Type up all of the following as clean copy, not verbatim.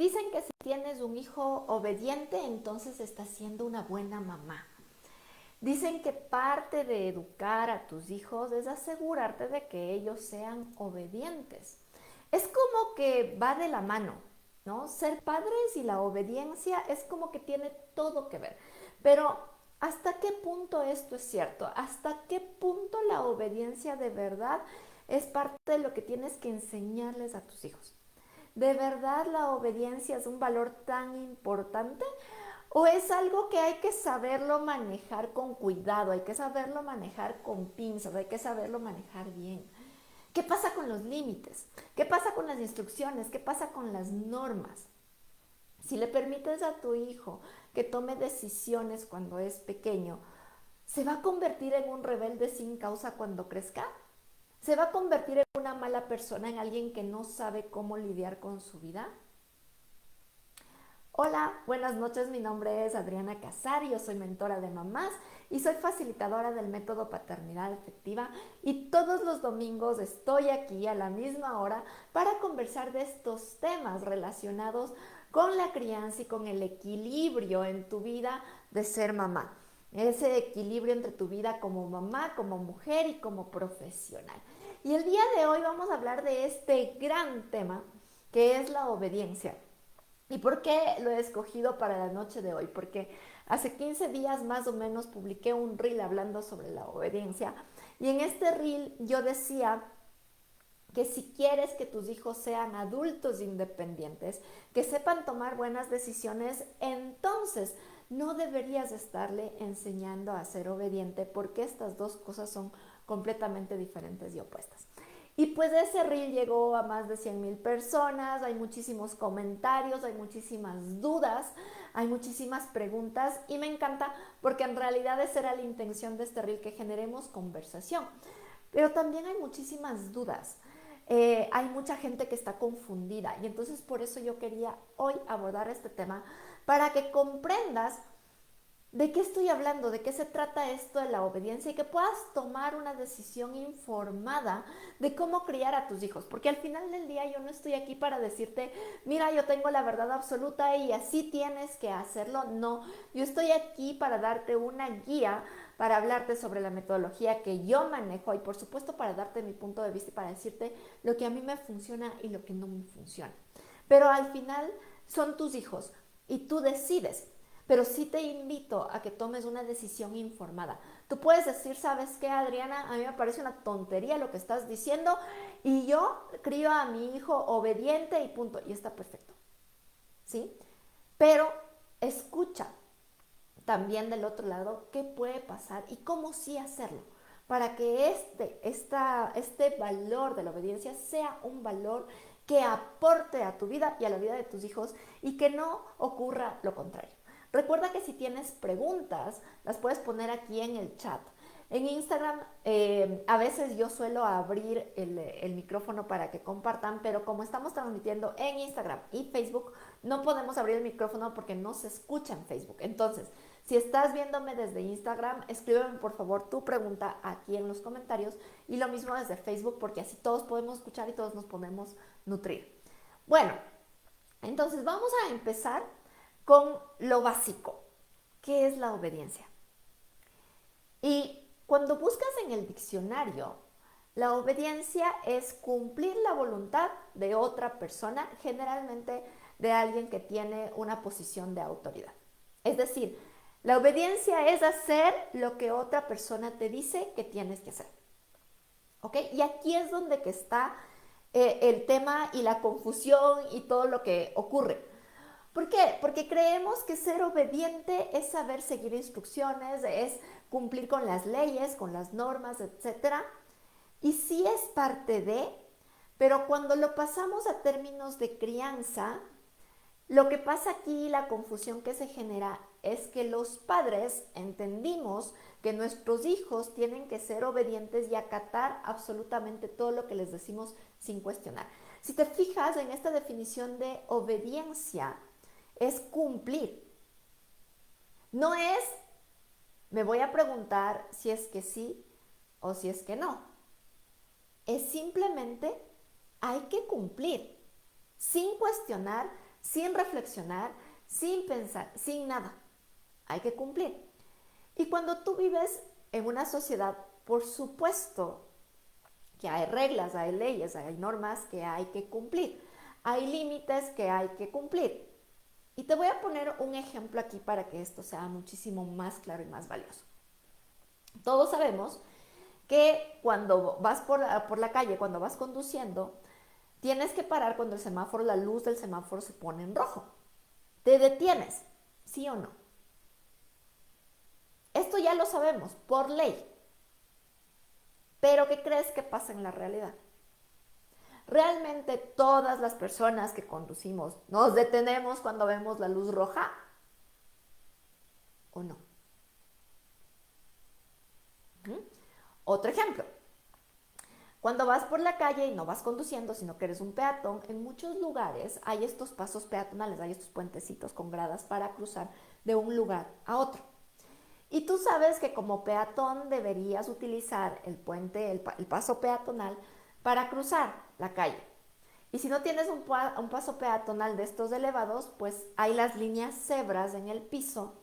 Dicen que si tienes un hijo obediente, entonces estás siendo una buena mamá. Dicen que parte de educar a tus hijos es asegurarte de que ellos sean obedientes. Es como que va de la mano, ¿no? Ser padres y la obediencia es como que tiene todo que ver. Pero ¿hasta qué punto esto es cierto? ¿Hasta qué punto la obediencia de verdad es parte de lo que tienes que enseñarles a tus hijos? ¿De verdad la obediencia es un valor tan importante? ¿O es algo que hay que saberlo manejar con cuidado, hay que saberlo manejar con pinzas, hay que saberlo manejar bien? ¿Qué pasa con los límites? ¿Qué pasa con las instrucciones? ¿Qué pasa con las normas? Si le permites a tu hijo que tome decisiones cuando es pequeño, ¿se va a convertir en un rebelde sin causa cuando crezca? ¿Se va a convertir en una mala persona, en alguien que no sabe cómo lidiar con su vida? Hola, buenas noches, mi nombre es Adriana Casar, yo soy mentora de mamás y soy facilitadora del método Paternidad Efectiva y todos los domingos estoy aquí a la misma hora para conversar de estos temas relacionados con la crianza y con el equilibrio en tu vida de ser mamá. Ese equilibrio entre tu vida como mamá, como mujer y como profesional. Y el día de hoy vamos a hablar de este gran tema que es la obediencia. ¿Y por qué lo he escogido para la noche de hoy? Porque hace 15 días más o menos publiqué un reel hablando sobre la obediencia y en este reel yo decía que si quieres que tus hijos sean adultos independientes, que sepan tomar buenas decisiones, entonces no deberías estarle enseñando a ser obediente porque estas dos cosas son completamente diferentes y opuestas. Y pues ese reel llegó a más de 100,000 personas, hay muchísimos comentarios, hay muchísimas dudas, hay muchísimas preguntas y me encanta porque en realidad esa era la intención de este reel, que generemos conversación. Pero también hay muchísimas dudas. Hay mucha gente que está confundida y entonces por eso yo quería hoy abordar este tema para que comprendas de qué estoy hablando, de qué se trata esto de la obediencia y que puedas tomar una decisión informada de cómo criar a tus hijos. Porque al final del día yo no estoy aquí para decirte, mira, yo tengo la verdad absoluta y así tienes que hacerlo. No, yo estoy aquí para darte una guía, para hablarte sobre la metodología que yo manejo y por supuesto para darte mi punto de vista y para decirte lo que a mí me funciona y lo que no me funciona. Pero al final son tus hijos y tú decides. Pero sí te invito a que tomes una decisión informada. Tú puedes decir, ¿sabes qué, Adriana? A mí me parece una tontería lo que estás diciendo y yo crío a mi hijo obediente y punto. Y está perfecto, ¿sí? Pero escucha también del otro lado qué puede pasar y cómo sí hacerlo para que este valor de la obediencia sea un valor que aporte a tu vida y a la vida de tus hijos y que no ocurra lo contrario. Recuerda que si tienes preguntas, las puedes poner aquí en el chat. En Instagram a veces yo suelo abrir el micrófono para que compartan, pero como estamos transmitiendo en Instagram y Facebook, no podemos abrir el micrófono porque no se escucha en Facebook. Entonces, si estás viéndome desde Instagram, escríbeme por favor tu pregunta aquí en los comentarios y lo mismo desde Facebook porque así todos podemos escuchar y todos nos podemos nutrir. Bueno, entonces vamos a empezar con lo básico. ¿Qué es la obediencia? Y cuando buscas en el diccionario, la obediencia es cumplir la voluntad de otra persona, generalmente de alguien que tiene una posición de autoridad. Es decir, la obediencia es hacer lo que otra persona te dice que tienes que hacer. ¿Ok? Y aquí es donde que está el tema y la confusión y todo lo que ocurre. ¿Por qué? Porque creemos que ser obediente es saber seguir instrucciones, es cumplir con las leyes, con las normas, etcétera. Y sí es parte de, pero cuando lo pasamos a términos de crianza, lo que pasa aquí, la confusión que se genera es que los padres entendimos que nuestros hijos tienen que ser obedientes y acatar absolutamente todo lo que les decimos sin cuestionar. Si te fijas en esta definición de obediencia, es cumplir. No es, me voy a preguntar si es que sí o si es que no. Es simplemente, hay que cumplir, sin cuestionar, sin reflexionar, sin pensar, sin nada. Hay que cumplir. Y cuando tú vives en una sociedad, por supuesto que hay reglas, hay leyes, hay normas que hay que cumplir. Hay límites que hay que cumplir. Y te voy a poner un ejemplo aquí para que esto sea muchísimo más claro y más valioso. Todos sabemos que cuando vas por la calle, cuando vas conduciendo, tienes que parar cuando el semáforo, la luz del semáforo se pone en rojo. Te detienes, ¿sí o no? Esto ya lo sabemos, por ley. Pero ¿qué crees que pasa en la realidad? ¿Realmente todas las personas que conducimos nos detenemos cuando vemos la luz roja? ¿O no? Otro ejemplo. Cuando vas por la calle y no vas conduciendo, sino que eres un peatón, en muchos lugares hay estos pasos peatonales, hay estos puentecitos con gradas para cruzar de un lugar a otro. Y tú sabes que como peatón deberías utilizar el puente, el paso peatonal para cruzar la calle. Y si no tienes un paso peatonal de estos elevados, pues hay las líneas cebras en el piso,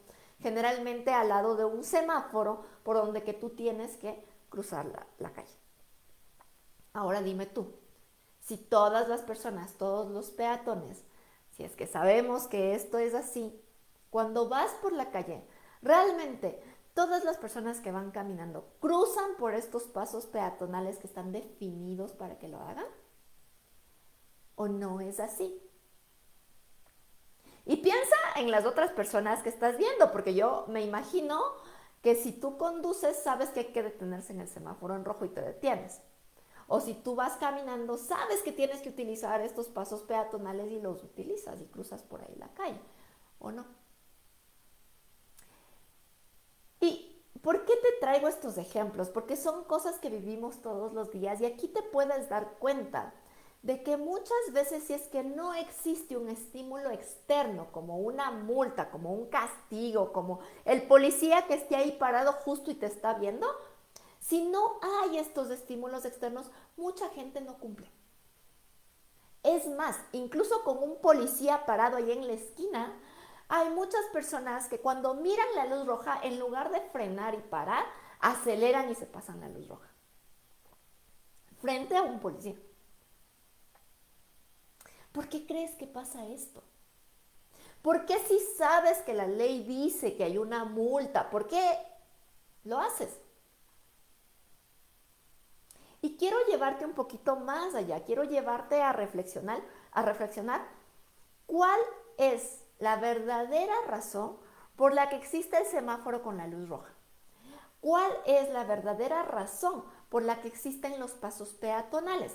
generalmente al lado de un semáforo por donde que tú tienes que cruzar la calle. Ahora dime tú, si todas las personas, todos los peatones, si es que sabemos que esto es así, cuando vas por la calle, realmente todas las personas que van caminando cruzan por estos pasos peatonales que están definidos para que lo hagan, ¿o no es así? Y piensa en las otras personas que estás viendo, porque yo me imagino que si tú conduces, sabes que hay que detenerse en el semáforo en rojo y te detienes. O si tú vas caminando, sabes que tienes que utilizar estos pasos peatonales y los utilizas y cruzas por ahí la calle, ¿o no? ¿Y por qué te traigo estos ejemplos? Porque son cosas que vivimos todos los días y aquí te puedes dar cuenta de que muchas veces si es que no existe un estímulo externo, como una multa, como un castigo, como el policía que esté ahí parado justo y te está viendo, si no hay estos estímulos externos, mucha gente no cumple. Es más, incluso con un policía parado ahí en la esquina, hay muchas personas que cuando miran la luz roja, en lugar de frenar y parar, aceleran y se pasan la luz roja. Frente a un policía. ¿Por qué crees que pasa esto? ¿Por qué si sabes que la ley dice que hay una multa? ¿Por qué lo haces? Y quiero llevarte un poquito más allá, quiero llevarte a reflexionar cuál es la verdadera razón por la que existe el semáforo con la luz roja. ¿Cuál es la verdadera razón por la que existen los pasos peatonales?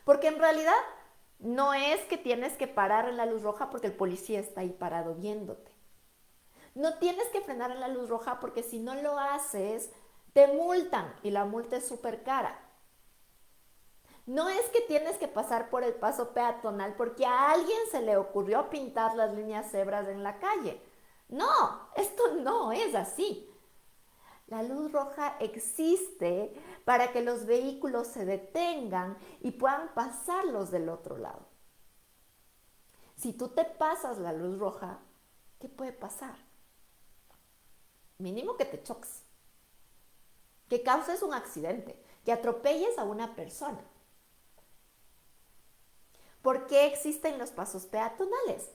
Porque en realidad no es que tienes que parar en la luz roja porque el policía está ahí parado viéndote. No tienes que frenar en la luz roja porque si no lo haces, te multan y la multa es súper cara. No es que tienes que pasar por el paso peatonal porque a alguien se le ocurrió pintar las líneas cebras en la calle. No, esto no es así. La luz roja existe para que los vehículos se detengan y puedan pasarlos del otro lado. Si tú te pasas la luz roja, ¿qué puede pasar? Mínimo que te choques, que causes un accidente, que atropelles a una persona. ¿Por qué existen los pasos peatonales?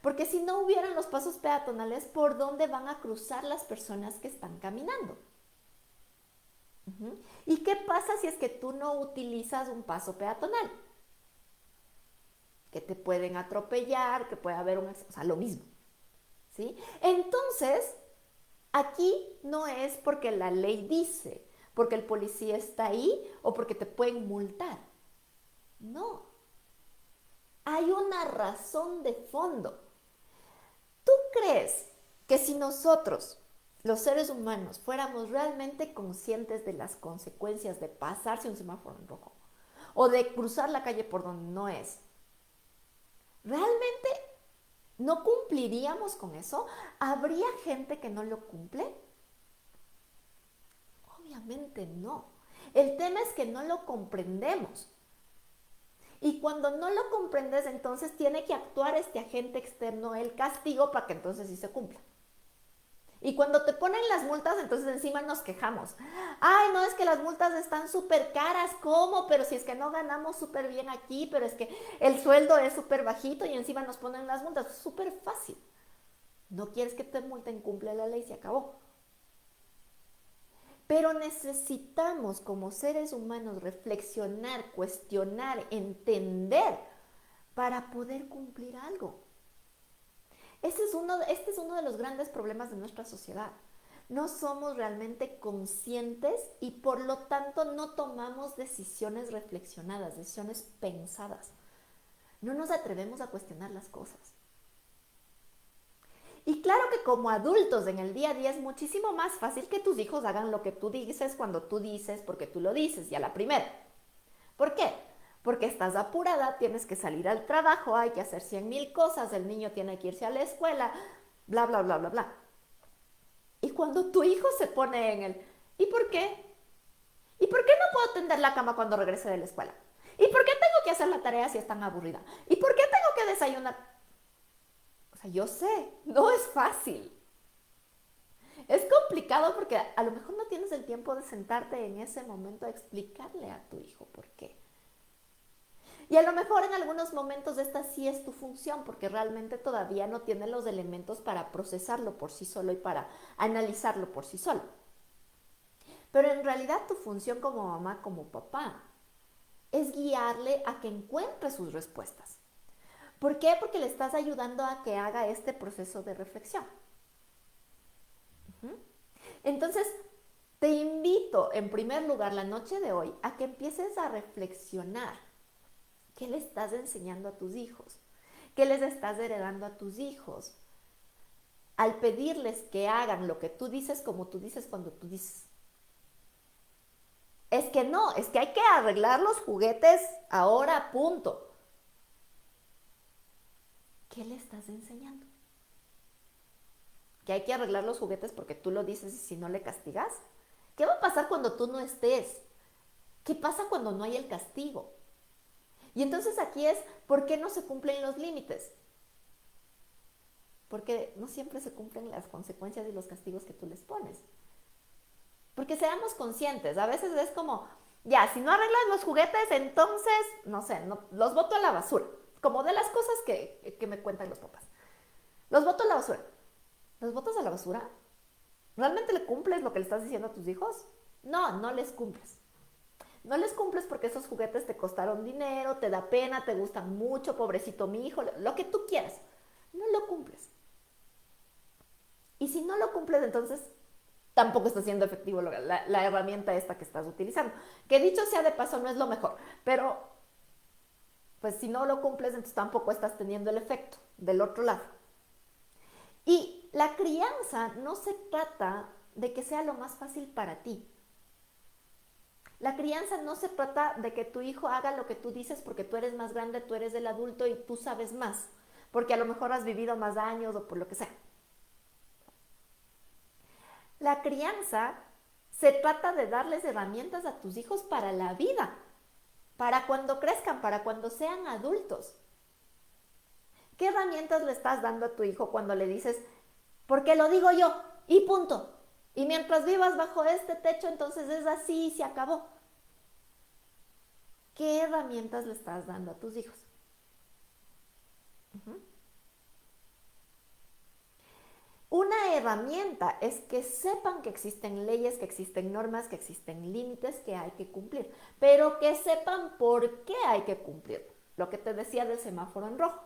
Porque si no hubieran los pasos peatonales, ¿por dónde van a cruzar las personas que están caminando? ¿Y qué pasa si es que tú no utilizas un paso peatonal? Que te pueden atropellar, que puede haber o sea, lo mismo. ¿Sí? Entonces, aquí no es porque la ley dice, porque el policía está ahí o porque te pueden multar. No. Hay una razón de fondo. ¿Tú crees que si nosotros, los seres humanos, fuéramos realmente conscientes de las consecuencias de pasarse un semáforo en rojo o de cruzar la calle por donde no es, realmente no cumpliríamos con eso? ¿Habría gente que no lo cumple? Obviamente no. El tema es que no lo comprendemos. Y cuando no lo comprendes, entonces tiene que actuar este agente externo, el castigo, para que entonces sí se cumpla. Y cuando te ponen las multas, entonces encima nos quejamos. Ay, no, es que las multas están súper caras, ¿cómo? Pero si es que no ganamos súper bien aquí, pero es que el sueldo es súper bajito y encima nos ponen las multas. Es súper fácil. No quieres que te multen, cumple la ley, se acabó. Pero necesitamos como seres humanos reflexionar, cuestionar, entender para poder cumplir algo. Este es uno de los grandes problemas de nuestra sociedad. No somos realmente conscientes y por lo tanto no tomamos decisiones reflexionadas, decisiones pensadas. No nos atrevemos a cuestionar las cosas. Y claro que como adultos en el día a día es muchísimo más fácil que tus hijos hagan lo que tú dices cuando tú dices, porque tú lo dices, y a la primera. ¿Por qué? Porque estás apurada, tienes que salir al trabajo, hay que hacer 100,000 cosas, el niño tiene que irse a la escuela, bla, bla, bla, bla, bla. Y cuando tu hijo se pone en el, ¿y por qué? ¿Y por qué no puedo tender la cama cuando regrese de la escuela? ¿Y por qué tengo que hacer la tarea si es tan aburrida? ¿Y por qué tengo que desayunar? O sea, yo sé, no es fácil. Es complicado porque a lo mejor no tienes el tiempo de sentarte en ese momento a explicarle a tu hijo por qué. Y a lo mejor en algunos momentos esta sí es tu función porque realmente todavía no tiene los elementos para procesarlo por sí solo y para analizarlo por sí solo. Pero en realidad tu función como mamá, como papá, es guiarle a que encuentre sus respuestas. ¿Por qué? Porque le estás ayudando a que haga este proceso de reflexión. Entonces, te invito en primer lugar la noche de hoy a que empieces a reflexionar. ¿Qué le estás enseñando a tus hijos? ¿Qué les estás heredando a tus hijos? Al pedirles que hagan lo que tú dices como tú dices cuando tú dices. Es que no, es que hay que arreglar los juguetes ahora, punto. ¿Qué le estás enseñando? ¿Que hay que arreglar los juguetes porque tú lo dices y si no le castigas? ¿Qué va a pasar cuando tú no estés? ¿Qué pasa cuando no hay el castigo? Y entonces aquí es, ¿por qué no se cumplen los límites? Porque no siempre se cumplen las consecuencias y los castigos que tú les pones. Porque seamos conscientes, a veces es como, ya, si no arreglas los juguetes, entonces, no sé, no, los boto a la basura. Como de las cosas que me cuentan los papás. Los boto a la basura. ¿Los botas a la basura? ¿Realmente le cumples lo que le estás diciendo a tus hijos? No, no les cumples. No les cumples porque esos juguetes te costaron dinero, te da pena, te gustan mucho, pobrecito mi hijo, lo que tú quieras. No lo cumples. Y si no lo cumples, entonces tampoco está siendo efectivo la herramienta esta que estás utilizando. Que dicho sea de paso, no es lo mejor, pero pues si no lo cumples, entonces tampoco estás teniendo el efecto del otro lado. Y la crianza no se trata de que sea lo más fácil para ti. La crianza no se trata de que tu hijo haga lo que tú dices porque tú eres más grande, tú eres el adulto y tú sabes más, porque a lo mejor has vivido más años o por lo que sea. La crianza se trata de darles herramientas a tus hijos para la vida, para cuando crezcan, para cuando sean adultos. ¿Qué herramientas le estás dando a tu hijo cuando le dices, porque lo digo yo, y punto? Y mientras vivas bajo este techo, entonces es así y se acabó. ¿Qué herramientas le estás dando a tus hijos? Una herramienta es que sepan que existen leyes, que existen normas, que existen límites que hay que cumplir, pero que sepan por qué hay que cumplir. Lo que te decía del semáforo en rojo.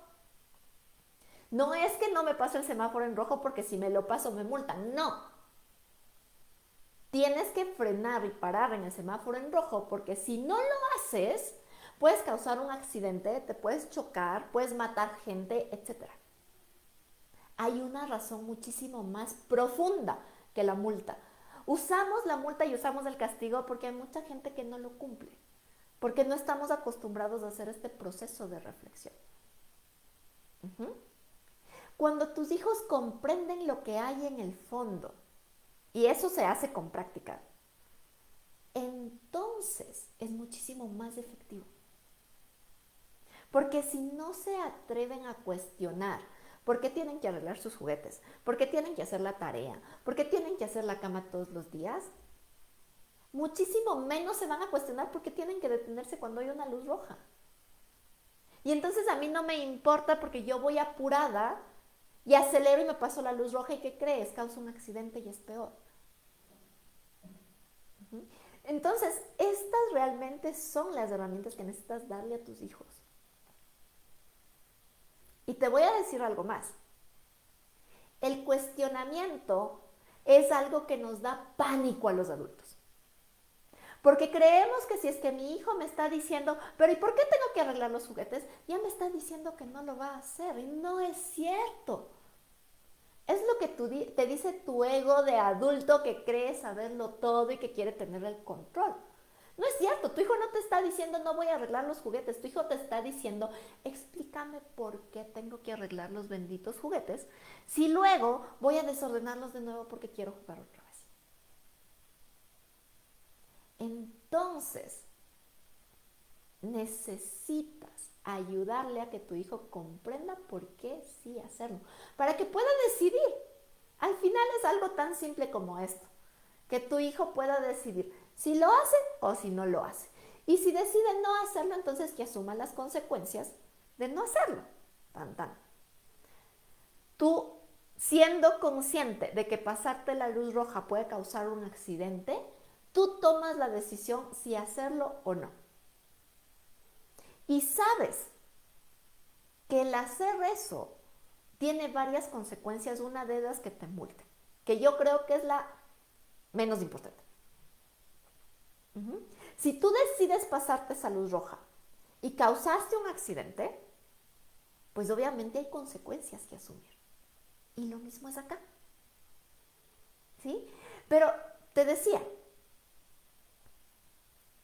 No es que no me paso el semáforo en rojo porque si me lo paso me multan, no. Tienes que frenar y parar en el semáforo en rojo porque si no lo haces, puedes causar un accidente, te puedes chocar, puedes matar gente, etc. Hay una razón muchísimo más profunda que la multa. Usamos la multa y usamos el castigo porque hay mucha gente que no lo cumple, porque no estamos acostumbrados a hacer este proceso de reflexión. Cuando tus hijos comprenden lo que hay en el fondo, y eso se hace con práctica, entonces es muchísimo más efectivo. Porque si no se atreven a cuestionar por qué tienen que arreglar sus juguetes, por qué tienen que hacer la tarea, por qué tienen que hacer la cama todos los días, muchísimo menos se van a cuestionar por qué tienen que detenerse cuando hay una luz roja. Y entonces a mí no me importa porque yo voy apurada y acelero y me paso la luz roja y ¿qué crees? Causa un accidente y es peor. Entonces, estas realmente son las herramientas que necesitas darle a tus hijos. Y te voy a decir algo más. El cuestionamiento es algo que nos da pánico a los adultos. Porque creemos que si es que mi hijo me está diciendo, pero ¿y por qué tengo que arreglar los juguetes? Ya me está diciendo que no lo va a hacer. Y no es cierto. Es lo que te dice tu ego de adulto que cree saberlo todo y que quiere tener el control. No es cierto, tu hijo no te está diciendo no voy a arreglar los juguetes, tu hijo te está diciendo explícame por qué tengo que arreglar los benditos juguetes si luego voy a desordenarlos de nuevo porque quiero jugar otra vez. Entonces, necesitas ayudarle a que tu hijo comprenda por qué sí hacerlo, para que pueda decidir. Al final es algo tan simple como esto, que tu hijo pueda decidir si lo hace o si no lo hace. Y si decide no hacerlo, entonces que asuma las consecuencias de no hacerlo. Tan, tan. Tú, siendo consciente de que pasarte la luz roja puede causar un accidente, tú tomas la decisión si hacerlo o no. Y sabes que el hacer eso tiene varias consecuencias, una de ellas que te multen, que yo creo que es la menos importante. Si tú decides pasarte esa luz roja y causaste un accidente, pues obviamente hay consecuencias que asumir. Y lo mismo es acá. ¿Sí? Pero te decía,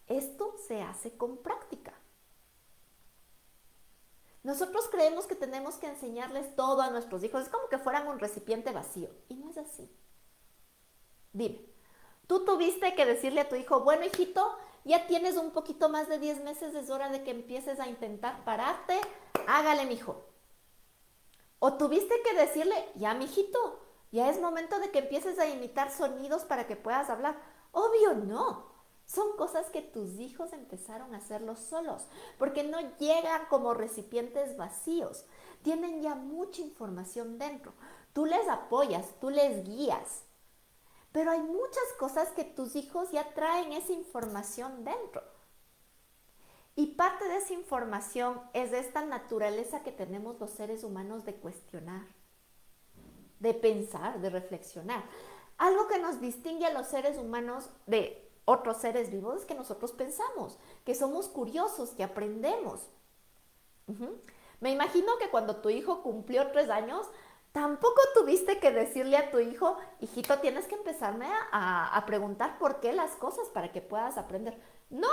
esto se hace con práctica. Nosotros creemos que tenemos que enseñarles todo a nuestros hijos. Es como que fueran un recipiente vacío. Y no es así. Dime, tú tuviste que decirle a tu hijo, bueno, hijito, ya tienes un poquito más de 10 meses, es hora de que empieces a intentar pararte, hágale, mijo. O tuviste que decirle, ya, mijito, ya es momento de que empieces a imitar sonidos para que puedas hablar. Obvio no. Son cosas que tus hijos empezaron a hacerlo solos, porque no llegan como recipientes vacíos. Tienen ya mucha información dentro. Tú les apoyas, tú les guías. Pero hay muchas cosas que tus hijos ya traen esa información dentro. Y parte de esa información es de esta naturaleza que tenemos los seres humanos de cuestionar, de pensar, de reflexionar. Algo que nos distingue a los seres humanos de otros seres vivos es que nosotros pensamos, que somos curiosos, que aprendemos. Me imagino que cuando tu hijo cumplió 3 años, tampoco tuviste que decirle a tu hijo, hijito, tienes que empezarme a preguntar por qué las cosas para que puedas aprender. No,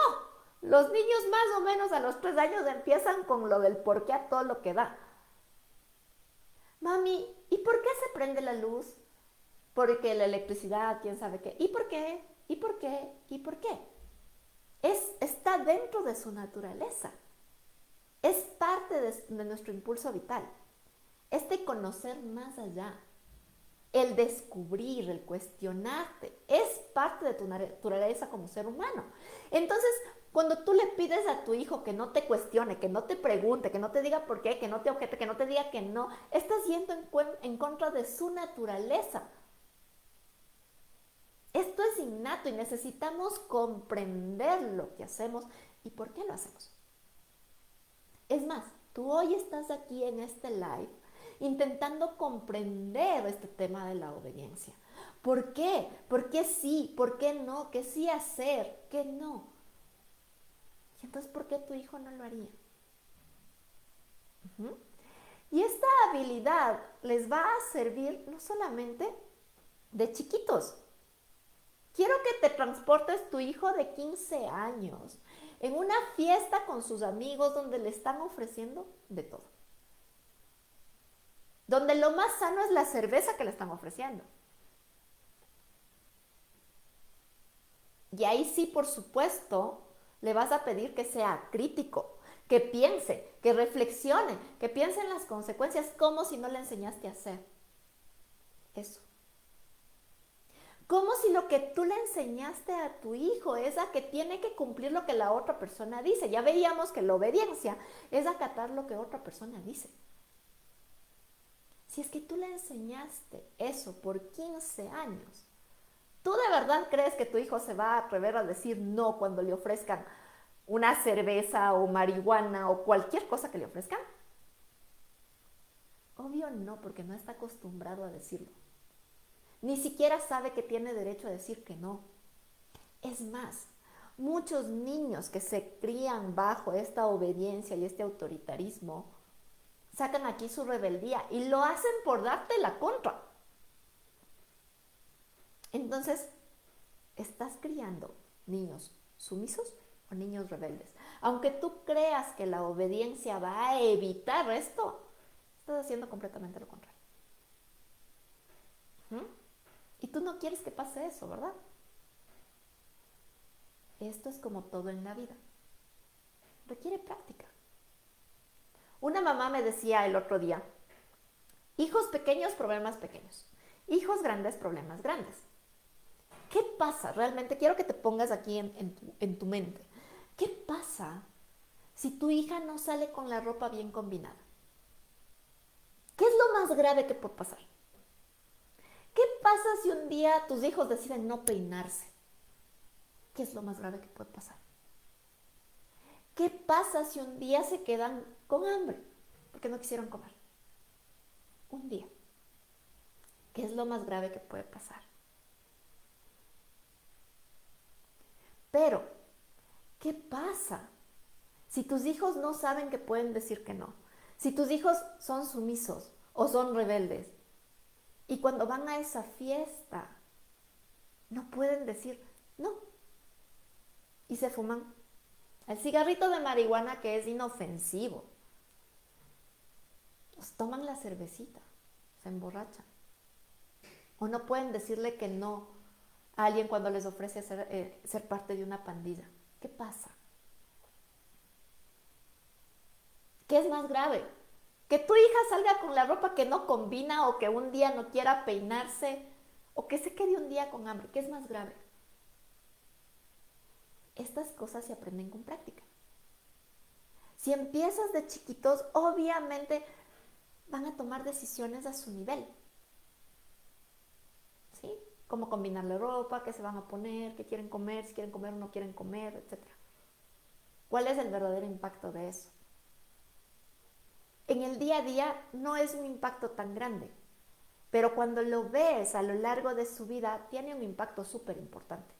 los niños más o menos a los 3 años empiezan con lo del por qué a todo lo que da. Mami, ¿y por qué se prende la luz? Porque la electricidad, quién sabe qué. ¿Y por qué? ¿Y por qué? ¿Y por qué? Está dentro de su naturaleza. Es parte de nuestro impulso vital. Este conocer más allá, el descubrir, el cuestionarte, es parte de tu naturaleza como ser humano. Entonces, cuando tú le pides a tu hijo que no te cuestione, que no te pregunte, que no te diga por qué, que no te objete, que no te diga que no, estás yendo en contra de su naturaleza. Esto es innato y necesitamos comprender lo que hacemos y por qué lo hacemos. Es más, tú hoy estás aquí en este live intentando comprender este tema de la obediencia. ¿Por qué? ¿Por qué sí? ¿Por qué no? ¿Qué sí hacer? ¿Qué no? Y entonces, ¿por qué tu hijo no lo haría? Y esta habilidad les va a servir no solamente de chiquitos. Quiero que te transportes tu hijo de 15 años en una fiesta con sus amigos donde le están ofreciendo de todo. Donde lo más sano es la cerveza que le están ofreciendo. Y ahí sí, por supuesto, le vas a pedir que sea crítico, que piense, que reflexione, que piense en las consecuencias, como si no le enseñaste a hacer eso. Como si lo que tú le enseñaste a tu hijo es a que tiene que cumplir lo que la otra persona dice. Ya veíamos que la obediencia es acatar lo que otra persona dice. Si es que tú le enseñaste eso por 15 años, ¿tú de verdad crees que tu hijo se va a atrever a decir no cuando le ofrezcan una cerveza o marihuana o cualquier cosa que le ofrezcan? Obvio no, porque no está acostumbrado a decirlo. Ni siquiera sabe que tiene derecho a decir que no. Es más, muchos niños que se crían bajo esta obediencia y este autoritarismo sacan aquí su rebeldía y lo hacen por darte la contra. Entonces, ¿estás criando niños sumisos o niños rebeldes? Aunque tú creas que la obediencia va a evitar esto, estás haciendo completamente lo contrario. Y tú no quieres que pase eso, ¿verdad? Esto es como todo en la vida. Requiere práctica. Una mamá me decía el otro día, hijos pequeños, problemas pequeños. Hijos grandes, problemas grandes. ¿Qué pasa? Realmente quiero que te pongas aquí en tu mente. ¿Qué pasa si tu hija no sale con la ropa bien combinada? ¿Qué es lo más grave que puede pasar? ¿Qué pasa si un día tus hijos deciden no peinarse? ¿Qué es lo más grave que puede pasar? ¿Qué pasa si un día se quedan con hambre porque no quisieron comer? Un día. ¿Qué es lo más grave que puede pasar? Pero, ¿qué pasa si tus hijos no saben que pueden decir que no? Si tus hijos son sumisos o son rebeldes y cuando van a esa fiesta no pueden decir no y se fuman el cigarrito de marihuana que es inofensivo, pues toman la cervecita, se emborrachan o no pueden decirle que no a alguien cuando les ofrece ser parte de una pandilla. ¿Qué pasa? ¿Qué es más grave? ¿Que tu hija salga con la ropa que no combina o que un día no quiera peinarse o que se quede un día con hambre? ¿Qué es más grave? Estas cosas se aprenden con práctica. Si empiezas de chiquitos, obviamente van a tomar decisiones a su nivel. ¿Sí? Cómo combinar la ropa, qué se van a poner, qué quieren comer, si quieren comer o no quieren comer, etc. ¿Cuál es el verdadero impacto de eso? En el día a día no es un impacto tan grande, pero cuando lo ves a lo largo de su vida, tiene un impacto súper importante.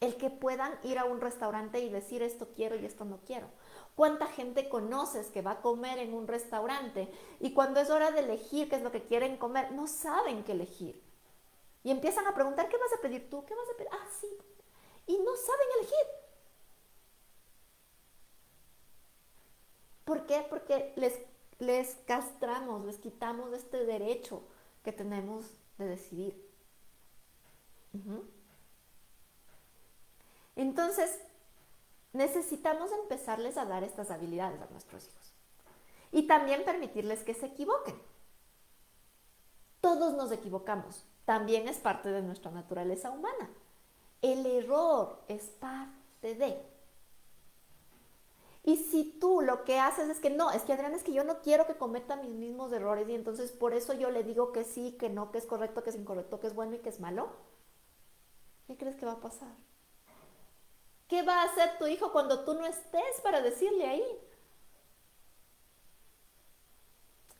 El que puedan ir a un restaurante y decir esto quiero y esto no quiero. ¿Cuánta gente conoces que va a comer en un restaurante y cuando es hora de elegir qué es lo que quieren comer, no saben qué elegir? Y empiezan a preguntar, ¿qué vas a pedir tú? ¿Qué vas a pedir? Ah, sí. Y no saben elegir. ¿Por qué? Porque les castramos, les quitamos este derecho que tenemos de decidir. Entonces, necesitamos empezarles a dar estas habilidades a nuestros hijos. Y también permitirles que se equivoquen. Todos nos equivocamos. También es parte de nuestra naturaleza humana. El error es parte de. Y si tú lo que haces es que no, es que Adriana, es que yo no quiero que cometa mis mismos errores y entonces por eso yo le digo que sí, que no, que es correcto, que es incorrecto, que es bueno y que es malo, ¿qué crees que va a pasar? ¿Qué va a hacer tu hijo cuando tú no estés para decirle ahí?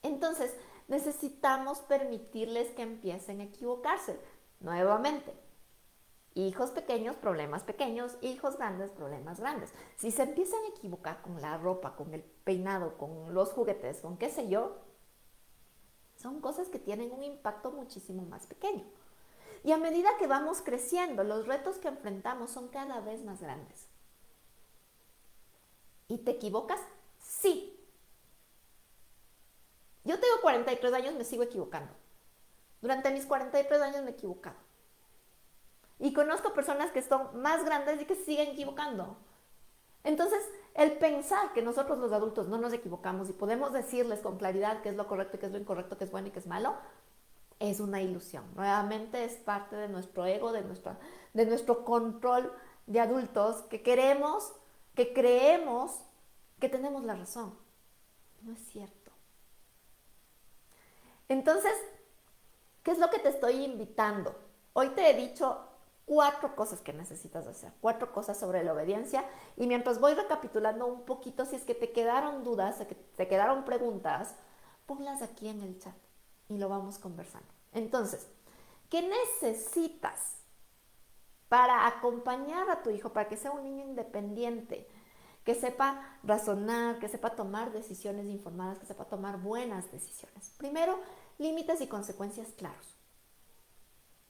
Entonces, necesitamos permitirles que empiecen a equivocarse. Nuevamente, hijos pequeños, problemas pequeños, hijos grandes, problemas grandes. Si se empiezan a equivocar con la ropa, con el peinado, con los juguetes, con qué sé yo, son cosas que tienen un impacto muchísimo más pequeño. Y a medida que vamos creciendo, los retos que enfrentamos son cada vez más grandes. ¿Y te equivocas? Sí. Yo tengo 43 años, me sigo equivocando. Durante mis 43 años me he equivocado. Y conozco personas que son más grandes y que se siguen equivocando. Entonces, El pensar que nosotros los adultos no nos equivocamos y podemos decirles con claridad qué es lo correcto y qué es lo incorrecto, qué es bueno y qué es malo, es una ilusión. Nuevamente es parte de nuestro ego, de nuestro control de adultos que queremos, que creemos que tenemos la razón. No es cierto. Entonces, ¿qué es lo que te estoy invitando? Hoy te he dicho 4 cosas que necesitas hacer, 4 cosas sobre la obediencia, y mientras voy recapitulando un poquito, si es que te quedaron dudas, si te quedaron preguntas, ponlas aquí en el chat y lo vamos conversando. Entonces, ¿qué necesitas para acompañar a tu hijo, para que sea un niño independiente, que sepa razonar, que sepa tomar decisiones informadas, que sepa tomar buenas decisiones? Primero, límites y consecuencias claros.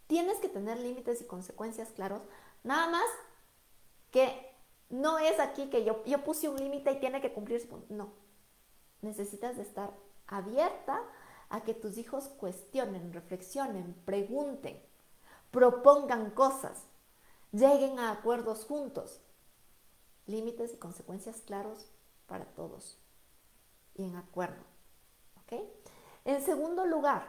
Tienes que tener límites y consecuencias claros, nada más que no es aquí que yo puse un límite y tiene que cumplirse. No, necesitas de estar abierta a que tus hijos cuestionen, reflexionen, pregunten, propongan cosas, lleguen a acuerdos juntos. Límites y consecuencias claros para todos y en acuerdo. ¿Ok? En segundo lugar,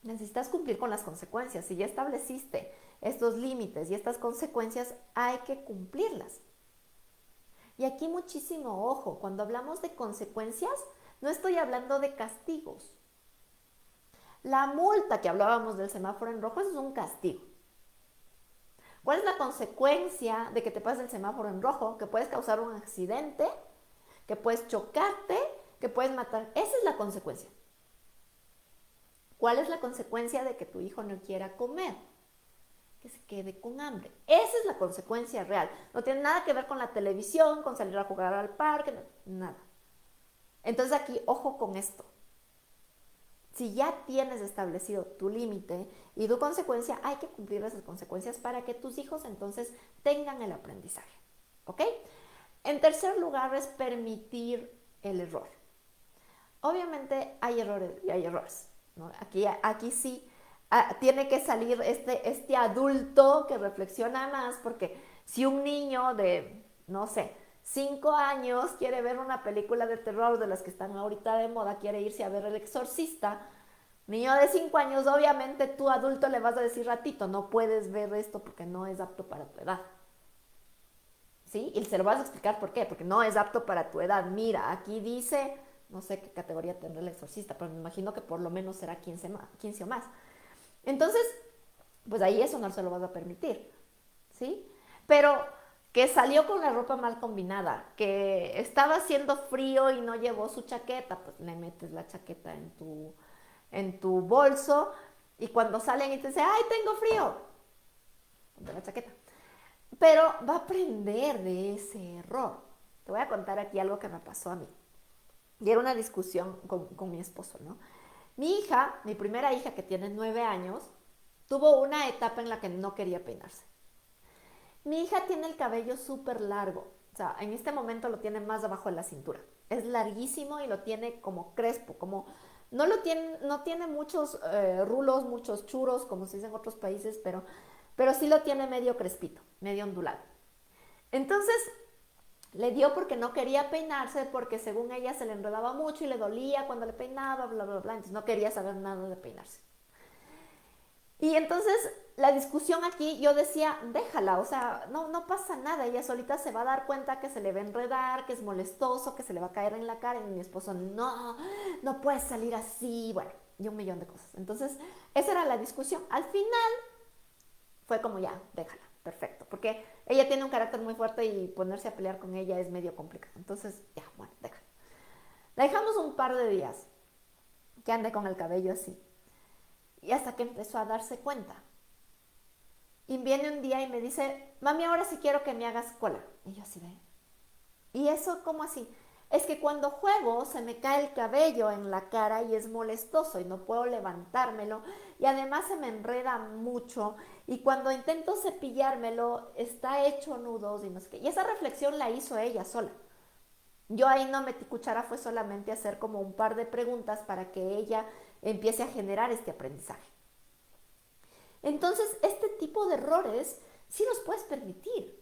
necesitas cumplir con las consecuencias. Si ya estableciste estos límites y estas consecuencias, hay que cumplirlas. Y aquí muchísimo ojo, cuando hablamos de consecuencias, no estoy hablando de castigos. La multa que hablábamos del semáforo en rojo es un castigo. ¿Cuál es la consecuencia de que te pase el semáforo en rojo? Que puedes causar un accidente, que puedes chocarte, que puedes matar. Esa es la consecuencia. ¿Cuál es la consecuencia de que tu hijo no quiera comer? Que se quede con hambre. Esa es la consecuencia real. No tiene nada que ver con la televisión, con salir a jugar al parque, nada. Entonces aquí, ojo con esto. Si ya tienes establecido tu límite y tu consecuencia, hay que cumplir esas consecuencias para que tus hijos entonces tengan el aprendizaje. ¿Ok? En tercer lugar es permitir el error. Obviamente hay errores y hay errores, ¿no? Aquí sí tiene que salir este adulto que reflexiona más, porque si un niño de, no sé, 5 años quiere ver una película de terror de las que están ahorita de moda, quiere irse a ver El Exorcista, niño de 5 años, obviamente tú adulto le vas a decir, ratito, no puedes ver esto porque no es apto para tu edad. ¿Sí? Y se lo vas a explicar por qué, porque no es apto para tu edad. Mira, aquí dice, no sé qué categoría tendrá El Exorcista, pero me imagino que por lo menos será 15 o más. Entonces, pues ahí eso no se lo vas a permitir, ¿sí? Pero que salió con la ropa mal combinada, que estaba haciendo frío y no llevó su chaqueta, pues le metes la chaqueta en tu bolso y cuando salen y te dicen, ¡ay, tengo frío! Ponte la chaqueta. Pero va a aprender de ese error. Te voy a contar aquí algo que me pasó a mí. Y era una discusión con mi esposo, ¿no? Mi hija, mi primera hija que tiene 9 años, tuvo una etapa en la que no quería peinarse. Mi hija tiene el cabello súper largo. O sea, en este momento lo tiene más abajo de la cintura. Es larguísimo y lo tiene como crespo, como no tiene muchos rulos, muchos churos, como se dice en otros países, pero sí lo tiene medio crespito, medio ondulado. Entonces, le dio porque no quería peinarse, porque según ella se le enredaba mucho y le dolía cuando le peinaba, bla, bla, bla. Entonces no quería saber nada de peinarse. Y entonces la discusión aquí, yo decía, déjala, o sea, no pasa nada, ella solita se va a dar cuenta que se le va a enredar, que es molestoso, que se le va a caer en la cara. Y mi esposo, no puedes salir así, bueno, y un millón de cosas. Entonces, esa era la discusión. Al final fue como ya, déjala, perfecto, porque ella tiene un carácter muy fuerte y ponerse a pelear con ella es medio complicado. Entonces, ya, bueno, déjala. La dejamos un par de días que ande con el cabello así. Y hasta que empezó a darse cuenta. Y viene un día y me dice, mami, ahora sí quiero que me hagas cola. Y yo así de, ¿y eso cómo así? Es que cuando juego se me cae el cabello en la cara y es molestoso y no puedo levantármelo. Y además se me enreda mucho. Y cuando intento cepillármelo está hecho nudos y no sé qué. Y esa reflexión la hizo ella sola. Yo ahí no metí cuchara, fue solamente hacer como un par de preguntas para que ella empiece a generar este aprendizaje. Entonces, este tipo de errores sí los puedes permitir.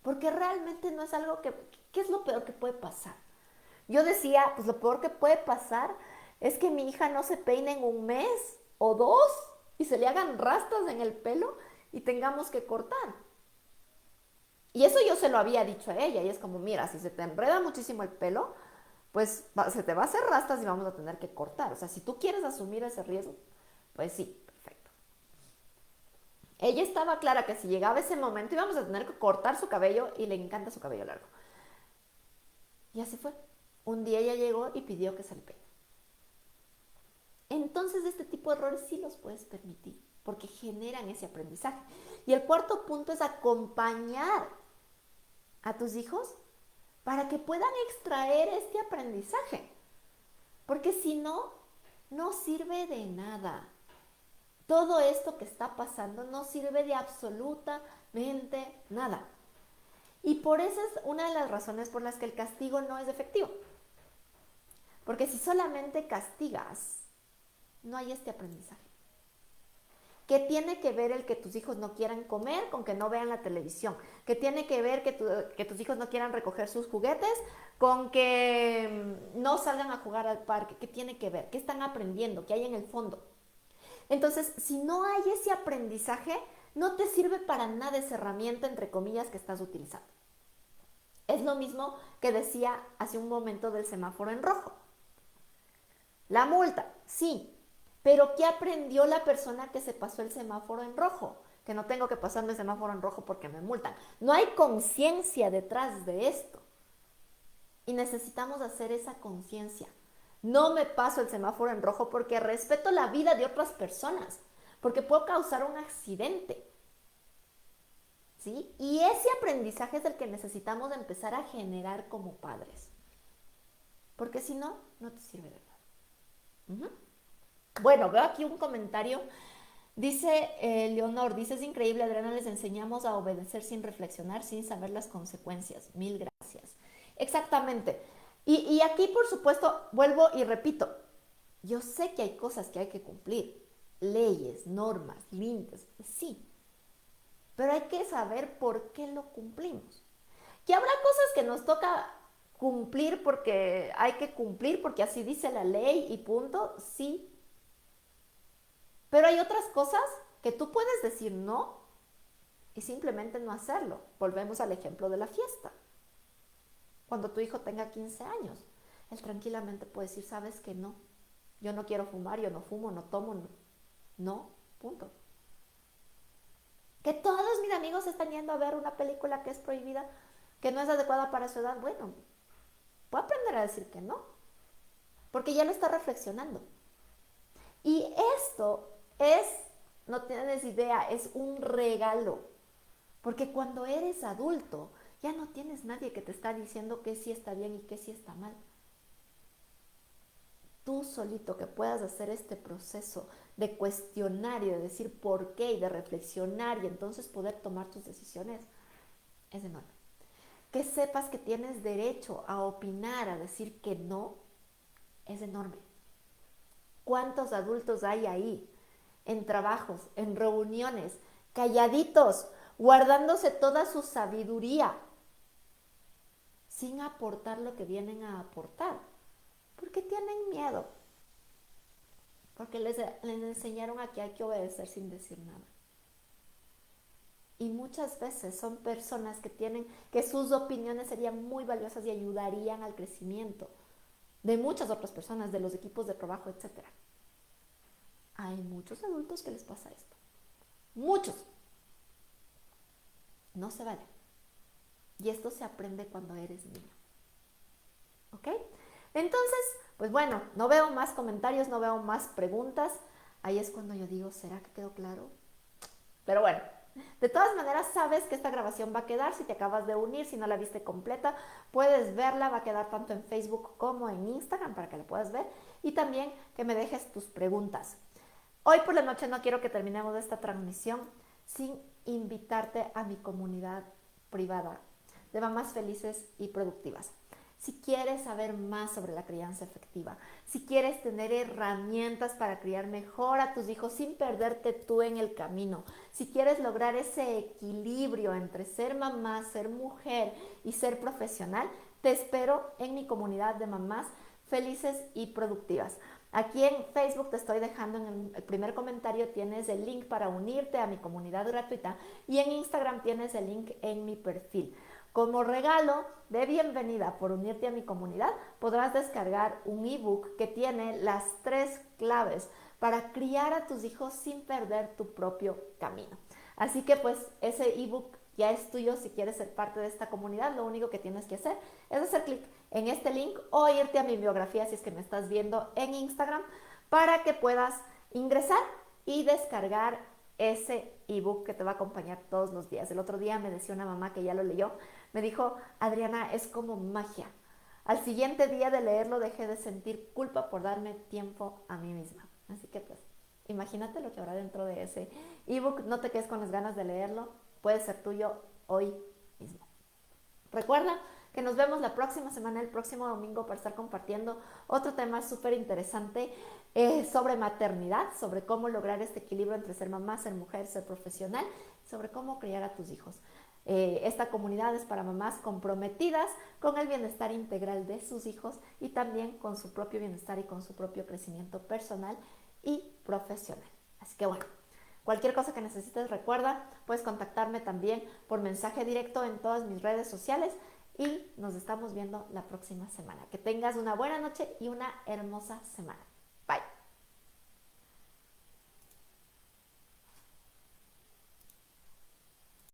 porque realmente no es algo que, ¿qué es lo peor que puede pasar? Yo decía, pues lo peor que puede pasar es que mi hija no se peine en un mes o dos y se le hagan rastas en el pelo y tengamos que cortar. Y eso yo se lo había dicho a ella y es como, mira, si se te enreda muchísimo el pelo, pues se te va a hacer rastas y vamos a tener que cortar. O sea, si tú quieres asumir ese riesgo, pues sí, perfecto. Ella estaba clara que si llegaba ese momento íbamos a tener que cortar su cabello y le encanta su cabello largo. Y así fue. Un día ella llegó y pidió que se le peine. Entonces este tipo de errores sí los puedes permitir porque generan ese aprendizaje. Y el cuarto punto es acompañar a tus hijos para que puedan extraer este aprendizaje. Porque si no, no sirve de nada. Todo esto que está pasando no sirve de absolutamente nada. Y por eso es una de las razones por las que el castigo no es efectivo. Porque si solamente castigas, no hay este aprendizaje. ¿Qué tiene que ver el que tus hijos no quieran comer con que no vean la televisión? ¿Qué tiene que ver que tus hijos no quieran recoger sus juguetes con que no salgan a jugar al parque? ¿Qué tiene que ver? ¿Qué están aprendiendo? ¿Qué hay en el fondo? Entonces, si no hay ese aprendizaje, no te sirve para nada esa herramienta, entre comillas, que estás utilizando. Es lo mismo que decía hace un momento del semáforo en rojo. La multa, sí, pero ¿qué aprendió la persona que se pasó el semáforo en rojo? Que no tengo que pasarme el semáforo en rojo porque me multan. No hay conciencia detrás de esto. Y necesitamos hacer esa conciencia. No me paso el semáforo en rojo porque respeto la vida de otras personas, porque puedo causar un accidente. ¿Sí? Y ese aprendizaje es el que necesitamos empezar a generar como padres. Porque si no, no te sirve de nada. Bueno, veo aquí un comentario. Dice Leonor, dice, es increíble, Adriana, les enseñamos a obedecer sin reflexionar, sin saber las consecuencias. Mil gracias. Exactamente. Y aquí, por supuesto, vuelvo y repito, yo sé que hay cosas que hay que cumplir, leyes, normas, límites, sí, pero hay que saber por qué lo cumplimos. Que habrá cosas que nos toca cumplir porque hay que cumplir, porque así dice la ley y punto, sí. Pero hay otras cosas que tú puedes decir no y simplemente no hacerlo. Volvemos al ejemplo de la fiesta. Cuando tu hijo tenga 15 años, él tranquilamente puede decir, sabes que no, yo no quiero fumar, yo no fumo, no tomo, no, no, punto. Que todos mis amigos están yendo a ver una película que es prohibida, que no es adecuada para su edad, bueno, puede aprender a decir que no, porque ya lo está reflexionando. Y esto es, no tienes idea, es un regalo, porque cuando eres adulto, ya no tienes nadie que te está diciendo que sí está bien y que sí está mal. Tú solito que puedas hacer este proceso de cuestionar y de decir por qué y de reflexionar y entonces poder tomar tus decisiones es enorme. Que sepas que tienes derecho a opinar, a decir que no, es enorme. ¿Cuántos adultos hay ahí en trabajos, en reuniones, calladitos, guardándose toda su sabiduría, sin aportar lo que vienen a aportar? Porque tienen miedo. Porque les enseñaron a que hay que obedecer sin decir nada. Y muchas veces son personas que sus opiniones serían muy valiosas y ayudarían al crecimiento de muchas otras personas, de los equipos de trabajo, etc. Hay muchos adultos que les pasa esto. Muchos. No se vale. Y esto se aprende cuando eres niño. ¿Ok? Entonces, pues bueno, no veo más comentarios, no veo más preguntas. Ahí es cuando yo digo, ¿será que quedó claro? Pero bueno, de todas maneras sabes que esta grabación va a quedar. Si te acabas de unir, si no la viste completa, puedes verla. Va a quedar tanto en Facebook como en Instagram para que la puedas ver. Y también que me dejes tus preguntas. Hoy por la noche no quiero que terminemos esta transmisión sin invitarte a mi comunidad privada de mamás felices y productivas. Si quieres saber más sobre la crianza efectiva, si quieres tener herramientas para criar mejor a tus hijos sin perderte tú en el camino, si quieres lograr ese equilibrio entre ser mamá, ser mujer y ser profesional, te espero en mi comunidad de mamás felices y productivas. Aquí en Facebook te estoy dejando en el primer comentario, tienes el link para unirte a mi comunidad gratuita y en Instagram tienes el link en mi perfil. Como regalo de bienvenida por unirte a mi comunidad, podrás descargar un ebook que tiene las 3 claves para criar a tus hijos sin perder tu propio camino. Así que pues ese ebook ya es tuyo si quieres ser parte de esta comunidad. Lo único que tienes que hacer es hacer clic en este link o irte a mi biografía si es que me estás viendo en Instagram para que puedas ingresar y descargar ese ebook que te va a acompañar todos los días. El otro día me decía una mamá que ya lo leyó, me dijo, Adriana, es como magia. Al siguiente día de leerlo dejé de sentir culpa por darme tiempo a mí misma. Así que pues, imagínate lo que habrá dentro de ese ebook. No te quedes con las ganas de leerlo. Puede ser tuyo hoy mismo. Recuerda que nos vemos la próxima semana, el próximo domingo, para estar compartiendo otro tema súper interesante sobre maternidad, sobre cómo lograr este equilibrio entre ser mamá, ser mujer, ser profesional, sobre cómo criar a tus hijos. Esta comunidad es para mamás comprometidas con el bienestar integral de sus hijos y también con su propio bienestar y con su propio crecimiento personal y profesional. Así que bueno, cualquier cosa que necesites, recuerda, puedes contactarme también por mensaje directo en todas mis redes sociales y nos estamos viendo la próxima semana. Que tengas una buena noche y una hermosa semana.